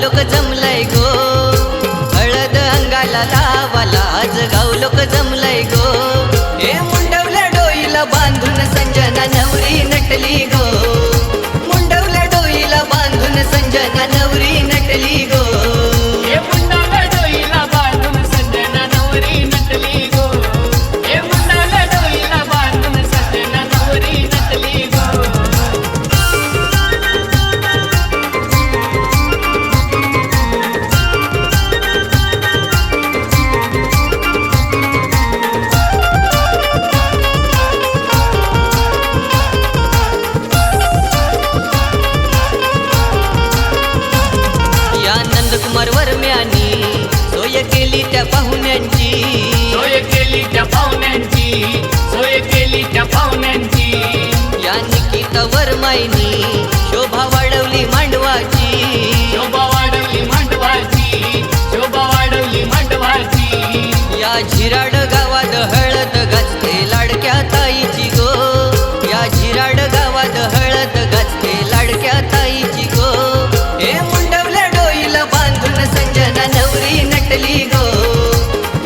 लोक जमलंय गो, हळद अंगाला लावाला आज गाव लोक जमलंय गो. हे मुंडवल्या डोईला बांधून संजना नवरी नटली गो, मुंडवल्या डोईला बांधून संजना नवरी नटली गो. हे मुंडवल्या डोईला बांधून संजना नवरी नटली गो, हे मुंडवल्या डोईला बांधून संजना नवरी नटली गो. नंदकुमार वर्म्यानी सोय केली त्या पाहुण्यांची, सोय केली त्या पाहुण्यांची, सोय केली त्या पाहुण्यांची. या निकिता वर्माईनी शोभा वाढवली मांडवाची, शोभा वाढवली मांडवाची, शोभा वाढवली मांडवाची. या झिराड गावात हळद गाजते लाडक्या ताईची गो, या झिराड गावात हळद गाजते लाडक्या ताईची गो. हे मुंडवल्या डोईला बांधून संजना नवरी नटली गो,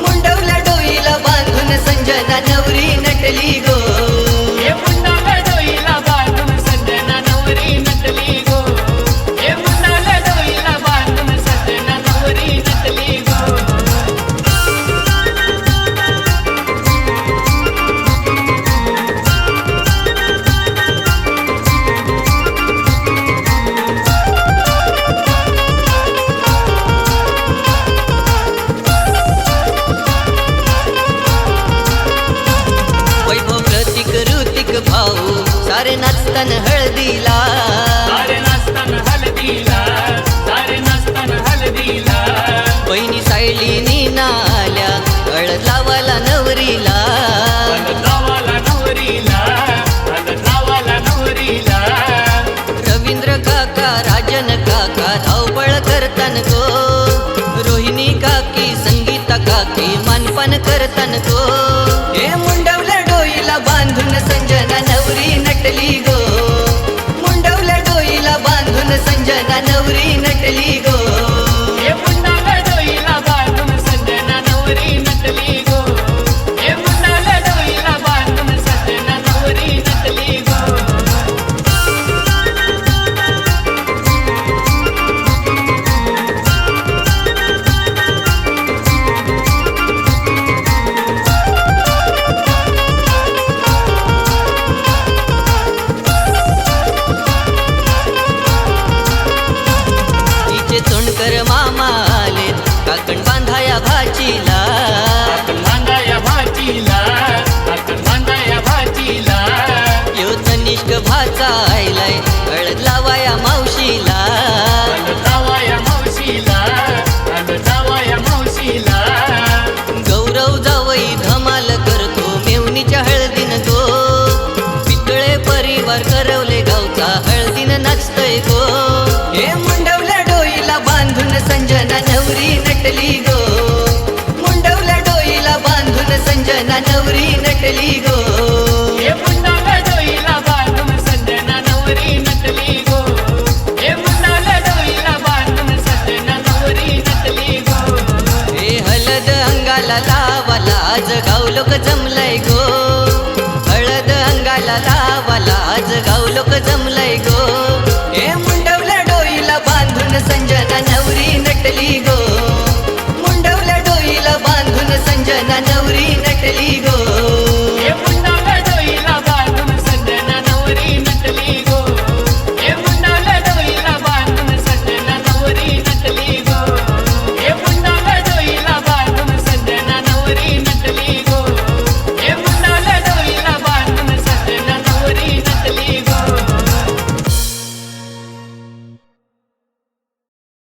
मुंडवल्या डोईला बांधून संजना नवरी नटली गो. हे मुंडवल्या डोईला बांधून संजना नवरी नटली गो, हे मुंडवल्या डोईला बांधून संजना नवरी नटली गो. वैभव प्रतीक ऋतिक भाऊ सारे नाचतान हळदीला, सारे नाचताना हळदीला, सारे नाचताना हळदीला. बहिणी सायलीनी नाल्या हळद लावाला नवरीला, हळद लावाला नवरीला, हळद लावाला नवरीला. रवींद्र काका राजन काका धावपळ करतान गो, रोहिणी काकी संगीता काकी मानपान करतान गो. हे मुंडवल्या डोईला बांधून संजना नवरी नटली गो, मुंडवल्या डोईला बांधून संजना नवरी नटली गो. हे मुंडवल्या डोईला बांधून संजना नवरी नटली गो, हे मुंडवल्या डोईला बांधून संजना नवरी नटली गो. तिचे तोंडकर मामा आलेत काकण बांधाया भाचीला, आपण बांधाया भाचीला, आपण बांधाया भाचीला. यो तनिष्क भाचा आयलाय हळद लावाया मावशीला, हळद लावाया मावशीला, हळद लावाया मावशीला. गौरव जावई धमाल करतो मेवणीच्या हळदीन गो, पितळे परिवार करवले गावचा हळदीन नाचतय गो. हे मुंडवल्या डोईला बांधून संजना नवरी नटली गो, मुंडवल्या डोईला बांधून संजना नवरी नटली गो. हे मुंडवल्या डोईला बांधून संजना नवरी नटली गो, हे मुंडवल्या डोईला बांधून संजना नवरी नटली गो. हे हळद अंगाला लावाला आज गाव लोक जमलंय गो, हळद अंगाला लावाला आज गाव लोक जमलंय गो. हे मुंडवल्या डोईला बांधून संजना नवरी नटली गो, मुंडवल्या डोईला बांधून संजना